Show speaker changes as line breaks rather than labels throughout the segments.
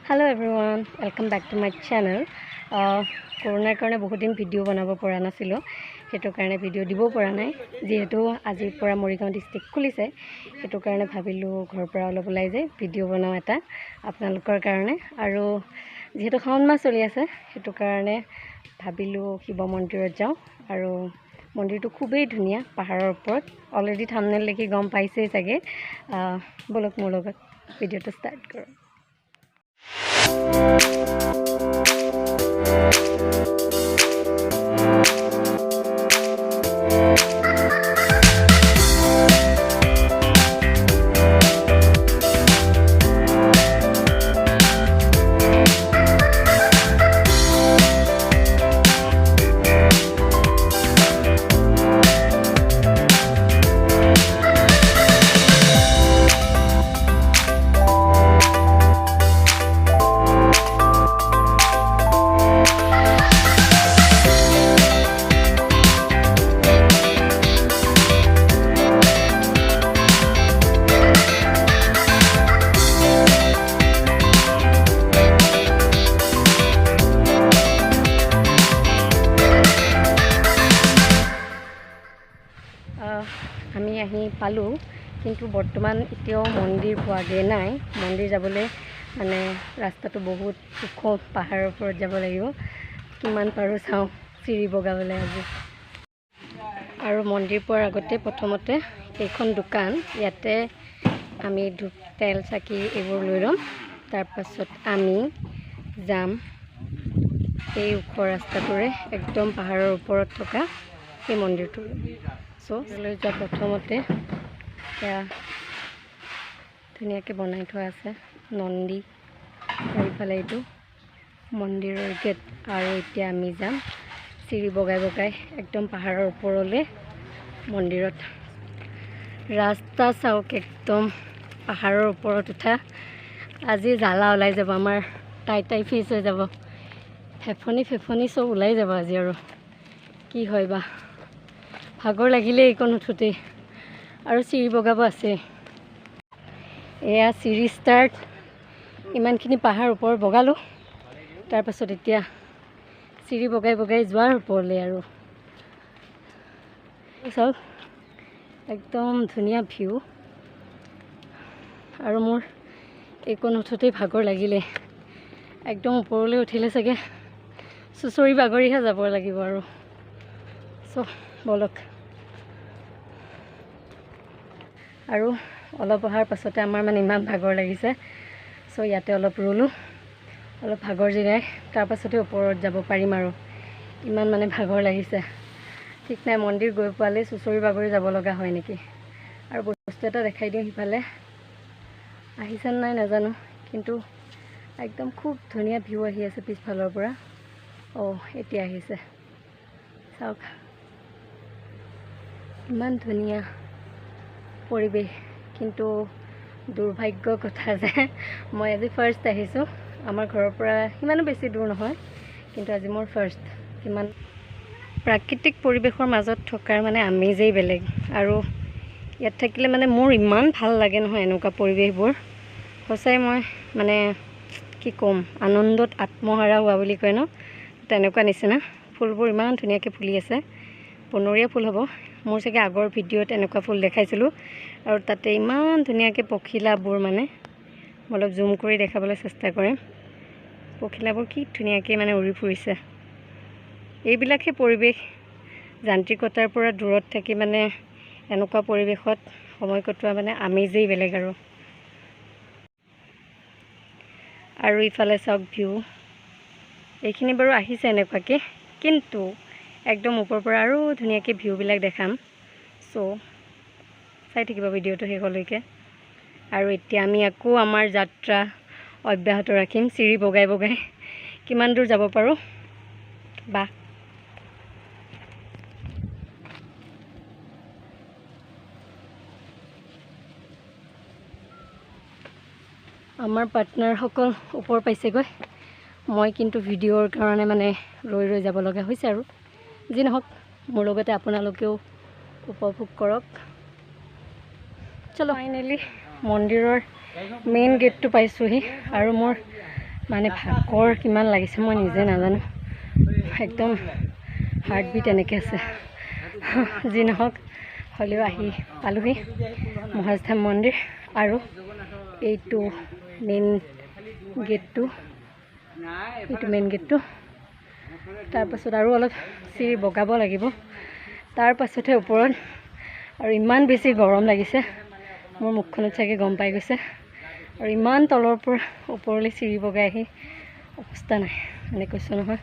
Hello everyone, welcome back to my channel. Corona karone bahut din video banabo pora nasilo. Hetu karone video dibo pora nai. Jehetu aji pora Morigaon district khulise. Hetu karone bhabilu ghor pora olop ulai jai video banao eta apnalokor karone aru jehetu Shaun mas choli ase hetu karone bhabilu Shiva mondirot jao aru মন্দিৰটো খুবেই ধুনীয়া পাহাৰৰ ওপৰত already thumbnail দেখি গম পাইছেই চাগে বলক মোৰ লগত ভিডিঅ'টো ষ্টাৰ্ট কৰোঁ আমি আহি পালো কিন্তু বৰ্তমান এতিয়াও মন্দিৰ পোৱাগে নাই মন্দিৰ যাবলৈ মানে ৰাস্তাটো বহুত ওখ পাহাৰৰ ওপৰত যাব লাগিব কিমান পাৰো চাও চিৰি বগাবলৈ আজি আৰু মন্দিৰ পোৱাৰ আগতে প্ৰথমতে এইখন দোকান ইয়াতে আমি ধূপ তেল চাকি এইবোৰ লৈ লম তাৰ পাছত আমি যাম এই ওখ ৰাস্তাটোৰে একদম পাহাৰৰ ওপৰত থকা এই মন্দিৰটো লৈ যোৱা প্ৰথমতে এয়া ধুনীয়াকৈ বনাই থোৱা আছে নন্দী এইফালে এইটো মন্দিৰৰ গেট আৰু এতিয়া আমি যাম চিৰি বগাই বগাই একদম পাহাৰৰ ওপৰলৈ মন্দিৰত ৰাস্তা চাওক একদম পাহাৰৰ ওপৰত উঠা আজি জ্বালা ওলাই যাব আমাৰ টাই ফিজ হৈ যাব ফেফনি চব ওলাই যাব আজি আৰু কি হয় বা ভাগৰ লাগিলে এইকণ উঠোতে আৰু চিৰি বগাব আছে এয়া চিৰি ষ্টাৰ্ট ইমানখিনি পাহাৰ ওপৰ বগালো তাৰ পাছত এতিয়া চিৰি বগাই বগাই যোৱাৰ ওপৰলৈ আৰু চাওক একদম ধুনীয়া ভিউ আৰু মোৰ এইকণ উঠোতেই ভাগৰ লাগিলে একদম ওপৰলৈ উঠিলে চাগে চুচৰি বাগৰিহে যাব লাগিব আৰু বলক আৰু অলপ অহাৰ পাছতে আমাৰ মানে ইমান ভাগৰ লাগিছে ইয়াতে অলপ ৰলো অলপ ভাগৰ জিৰাই তাৰ পাছতে ওপৰত যাব পাৰিম আৰু ইমান মানে ভাগৰ লাগিছে ঠিক নাই মন্দিৰ গৈ পালে চুচৰি বাগৰি যাব লগা হয় নেকি আৰু বস্তু এটা দেখাই দিওঁ সিফালে আহিছে নাই নাজানো কিন্তু একদম খুব ধুনীয়া ভিউ আহি আছে পিছফালৰ পৰা এতিয়া আহিছে চাওক ইমান ধুনীয়া পৰিৱেশ কিন্তু দুৰ্ভাগ্য কথা যে মই আজি ফাৰ্ষ্ট আহিছোঁ আমাৰ ঘৰৰ পৰা ইমানো বেছি দূৰ নহয় কিন্তু আজি মোৰ ফাৰ্ষ্ট কিমান প্ৰাকৃতিক পৰিৱেশৰ মাজত থকাৰ মানে আমেজেই বেলেগ আৰু ইয়াত থাকিলে মানে মোৰ ইমান ভাল লাগে নহয় এনেকুৱা পৰিৱেশবোৰ সঁচাই মই মানে কি ক'ম আনন্দত আত্মহাৰা হোৱা বুলি কয় ন তেনেকুৱা নিচিনা ফুলবোৰ ইমান ধুনীয়াকৈ ফুলি আছে বনৰীয়া ফুল হ'ব মোৰ চাগে আগৰ ভিডিঅ'ত এনেকুৱা ফুল দেখাইছিলোঁ আৰু তাতে ইমান ধুনীয়াকৈ পখিলাবোৰ মানে অলপ জুম কৰি দেখাবলৈ চেষ্টা কৰিম পখিলাবোৰ কি ধুনীয়াকৈ মানে উৰি ফুৰিছে এইবিলাকহে পৰিৱেশ যান্ত্ৰিকতাৰ পৰা দূৰত থাকি মানে এনেকুৱা পৰিৱেশত সময় কটোৱা মানে আমেজেই বেলেগ আৰু ইফালে চাওক ভিউ এইখিনি বাৰু আহিছে এনেকুৱাকৈ কিন্তু একদম ওপৰৰ পৰা আৰু ধুনীয়াকৈ ভিউবিলাক দেখাম চাই থাকিব ভিডিঅ'টো শেষলৈকে আৰু এতিয়া আমি আকৌ আমাৰ যাত্ৰা অব্যাহত ৰাখিম চিৰি বগাই বগাই কিমান দূৰ যাব পাৰোঁ বা আমাৰ পাৰ্টনাৰসকল ওপৰ পাইছেগৈ মই কিন্তু ভিডিঅ'ৰ কাৰণে মানে ৰৈ যাব লগা হৈছে আৰু যি নহওক মোৰ লগতে আপোনালোকেও উপভোগ কৰক চলো ফাইনেলি মন্দিৰৰ মেইন গেটটো পাইছোহি আৰু মোৰ মানে ভাগৰ কিমান লাগিছে মই নিজে নাজানো একদম হাৰ্টবিট এনেকৈ আছে যি নহওক হ'লেও আহি পালোহি মহেশধাম মন্দিৰ আৰু এইটো মেইন গেটটো তাৰপাছত আৰু অলপ চিৰি বগাব লাগিব তাৰপাছতহে ওপৰত আৰু ইমান বেছি গৰম লাগিছে মোৰ মুখখনত চাগে গম পাই গৈছে আৰু ইমান তলৰ পৰা ওপৰলৈ চিৰি বগাই আহি অৱস্থা নাই মানে কৈছোঁ নহয়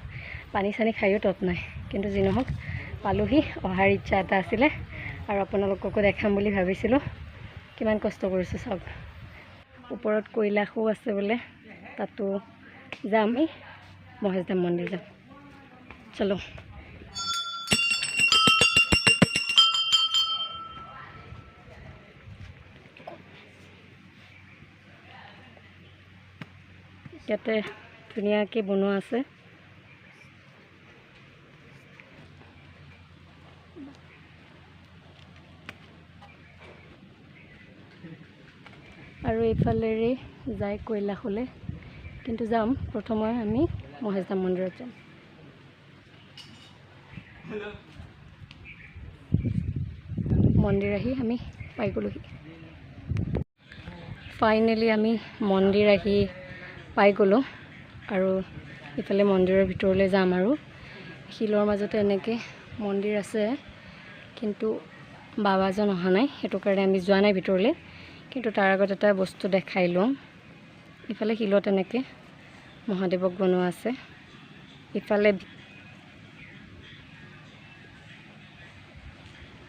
পানী চানী খায়ো তত নাই কিন্তু যি নহওক পালোহি অহাৰ ইচ্ছা এটা আছিলে আৰু আপোনালোককো দেখাম বুলি ভাবিছিলোঁ কিমান কষ্ট কৰিছোঁ চাওক ওপৰত কৈলাশো আছে বোলে তাতো যাম মহেশধাম মন্দিৰ যাম চলো ইয়াতে ধুনীয়াকৈ বনোৱা আছে আৰু এইফালেৰে যায় কৈলাশলৈ কিন্তু যাম প্ৰথমে আমি মহেশধাম মন্দিৰত যাম মন্দিৰ আহি আমি পাই গ'লোহি ফাইনেলি আমি মন্দিৰ আহি পাই গ'লোঁ আৰু ইফালে মন্দিৰৰ ভিতৰলৈ যাম আৰু শিলৰ মাজতে এনেকৈ মন্দিৰ আছে কিন্তু বাবাজন অহা নাই সেইটো কাৰণে আমি যোৱা নাই ভিতৰলৈ কিন্তু তাৰ আগত এটা বস্তু দেখাই লওঁ ইফালে শিলত এনেকৈ মহাদেৱক বনোৱা আছে ইফালে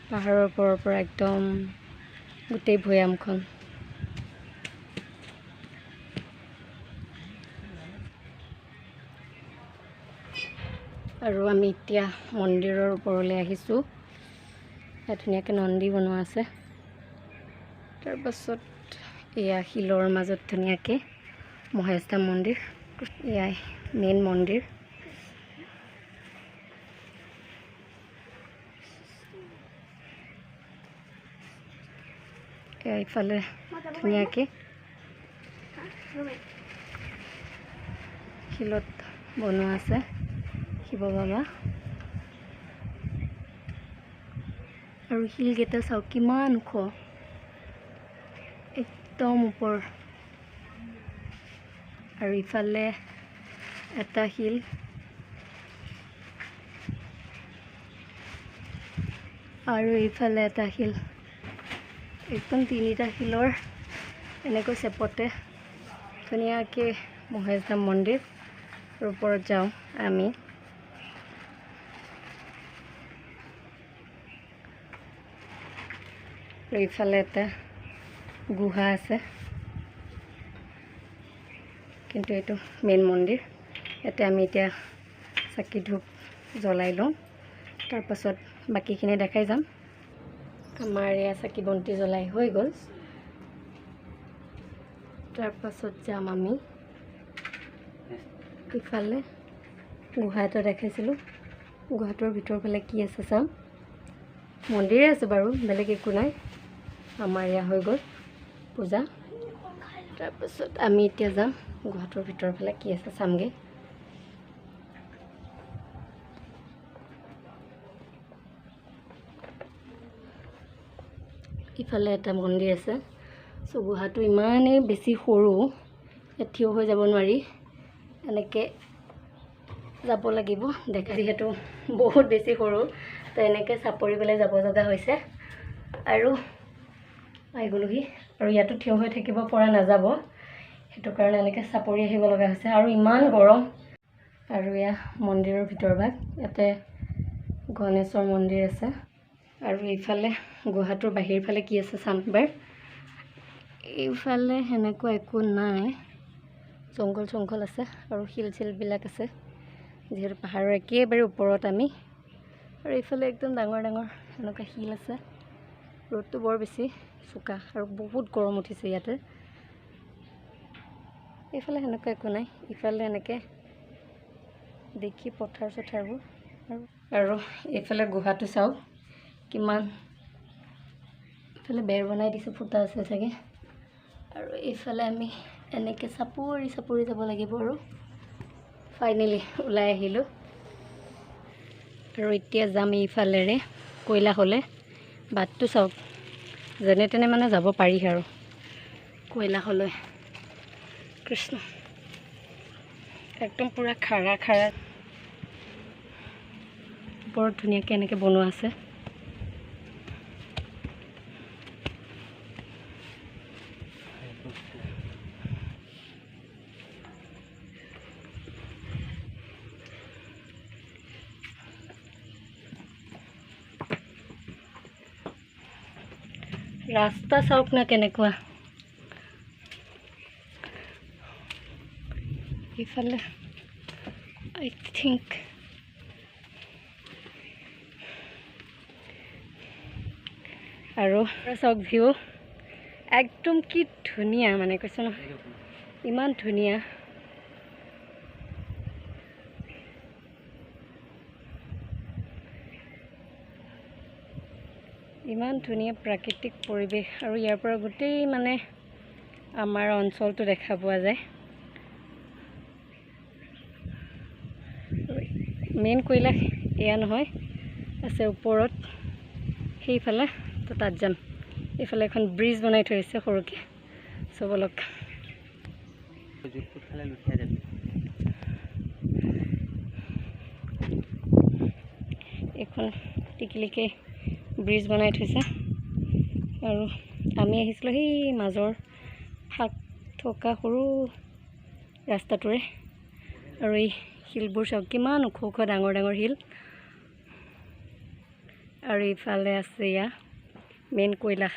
পাহাৰৰ ওপৰৰ পৰা একদম গোটেই ভৈয়ামখন আৰু আমি এতিয়া মন্দিৰৰ ওপৰলৈ আহিছোঁ ইয়াত ধুনীয়াকৈ নন্দী বনোৱা আছে তাৰপাছত এয়া শিলৰ মাজত ধুনীয়াকৈ মহেশধাম মন্দিৰ এয়াই মেইন মন্দিৰ এয়া ইফালে ধুনীয়াকৈ শিলত বনোৱা আছে শিৱ বাবা আৰু শিলকেইটা চাওক কিমান ওখ একদম ওপৰ আৰু ইফালে এটা শিল আৰু ইফালে এটা শিল একদম তিনিটা শিলৰ এনেকৈ চেপতে ধুনীয়াকৈ মহেশধাম মন্দিৰ ওপৰত যাওঁ আমি আৰু ইফালে এটা গুহা আছে কিন্তু এইটো মেইন মন্দিৰ ইয়াতে আমি এতিয়া চাকি ধূপ জ্বলাই লওঁ তাৰপাছত বাকীখিনি দেখাই যাম আমাৰ এয়া চাকি বন্তি জ্বলাই হৈ গ'ল তাৰপাছত যাম আমি ইফালে গুহা এটা দেখাইছিলোঁ গুহাটোৰ ভিতৰৰ ফালে কি আছে চাম মন্দিৰে আছে বাৰু বেলেগ একো নাই আমাৰ এয়া হৈ গ'ল পূজা তাৰপাছত আমি এতিয়া যাম গুহাটোৰ ভিতৰৰ ফালে কি আছে চামগৈ ইফালে এটা মন্দিৰ আছে চ' গুহাটো ইমানেই বেছি সৰু ইয়াত থিয় হৈ যাব নোৱাৰি এনেকৈ যাব লাগিব দেখা যিহেতু বহুত বেছি সৰু তো এনেকৈ চাপৰি পেলাই যাব লগা হৈছে আৰু আহি গ'লোহি আৰু ইয়াতো থিয় হৈ থাকিব পৰা নাযাব সেইটো কাৰণে এনেকৈ চাপৰি আহিব লগা হৈছে আৰু ইমান গৰম আৰু এয়া মন্দিৰৰ ভিতৰভাগ ইয়াতে গণেশৰ মন্দিৰ আছে আৰু এইফালে গুহাটোৰ বাহিৰ ফালে কি আছে চাম এবাৰ এইফালে সেনেকুৱা একো নাই জংঘল চংঘল আছে আৰু শিল চিলবিলাক আছে যিহেতু পাহাৰৰ একেবাৰে ওপৰত আমি আৰু এইফালে একদম ডাঙৰ ডাঙৰ এনেকুৱা শিল আছে ৰ'দটো বৰ বেছি চোকা আৰু বহুত গৰম উঠিছে ইয়াতে এইফালে সেনেকুৱা একো নাই ইফালে এনেকৈ দেখি পথাৰ চথাৰবোৰ আৰু এইফালে গুহাটো চাওক কিমান ইফালে বেৰ বনাই দিছে ফুটা আছে চাগে আৰু এইফালে আমি এনেকৈ চাপৰি চাপৰি যাব লাগিব আৰু ফাইনেলি ওলাই আহিলোঁ আৰু এতিয়া যাম এইফালেৰে কৈলাশলৈ বাটটো চাওক যেনে তেনে মানে যাব পাৰি আৰু কৈলাশলৈ কৃষ্ণ একদম পূৰা খাৰা খাৰা বৰ ধুনীয়াকৈ এনেকৈ বনোৱা আছে ৰাস্তা চাওক না কেনেকুৱা এইফালে আই থিংক আৰু চাওক ভিউ একদম কি ধুনীয়া মানে কৈছোঁ ন ইমান ধুনীয়া ইমান ধুনীয়া প্ৰাকৃতিক পৰিৱেশ আৰু ইয়াৰ পৰা গোটেই মানে আমাৰ অঞ্চলটো দেখা পোৱা যায় মেইন কৈলাশ এয়া নহয় আছে ওপৰত সেইফালে তো তাত যাম এইফালে এখন ব্ৰিজ বনাই থৈছে সৰুকৈ চবলক এখন টিকিলিকৈ ব্ৰিজ বনাই থৈছে আৰু আমি আহিছিলোঁ সেই মাজৰ ফাক থকা সৰু ৰাস্তাটোৰে আৰু এই শিলবোৰ চাওক কিমান ওখ ওখ ডাঙৰ ডাঙৰ শিল আৰু ইফালে আছে এয়া মেইন কৈলাশ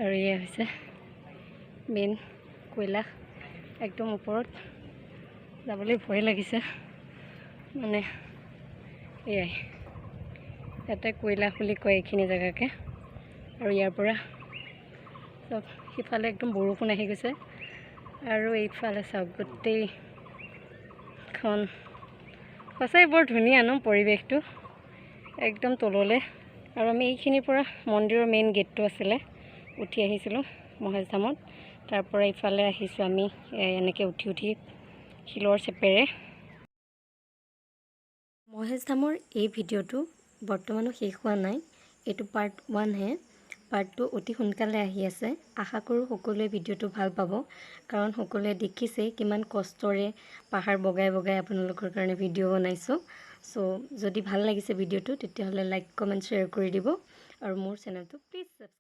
আৰু এয়া হৈছে মেইন কৈলাশ একদম ওপৰত যাবলৈ ভয় লাগিছে মানে এয়াই ইয়াতে কৈলাশ বুলি কয় এইখিনি জেগাকে আৰু ইয়াৰ পৰা চব সিফালে একদম বৰষুণ আহি গৈছে আৰু এইফালে চাওক গোটেইখন সঁচাই বৰ ধুনীয়া ন পৰিৱেশটো একদম তললৈ আৰু আমি এইখিনিৰ পৰা মন্দিৰৰ মেইন গেটটো আছিলে উঠি আহিছিলোঁ মহেশ ধামত তাৰ পৰা ইফালে আহিছোঁ আমি এনেকৈ উঠি উঠি শিলৰ চেপেৰে মহেশ ধামৰ এই ভিডিঅ'টো বৰ্তমানো শেষ হোৱা নাই এইটো পাৰ্ট 1 হে পাৰ্ট 2 অতি সোনকালে আহি আছে আশা কৰোঁ সকলোৱে ভিডিঅ'টো ভাল পাব কাৰণ সকলোৱে দেখিছে কিমান কষ্টৰে পাহাৰ বগাই বগাই আপোনালোকৰ কাৰণে ভিডিঅ' বনাইছোঁ সো যদি ভাল লাগিছে ভিডিঅ'টো তেতিয়াহ'লে লাইক কমেণ্ট শ্বেয়াৰ কৰি দিব আৰু মোৰ চেনেলটো প্লিজ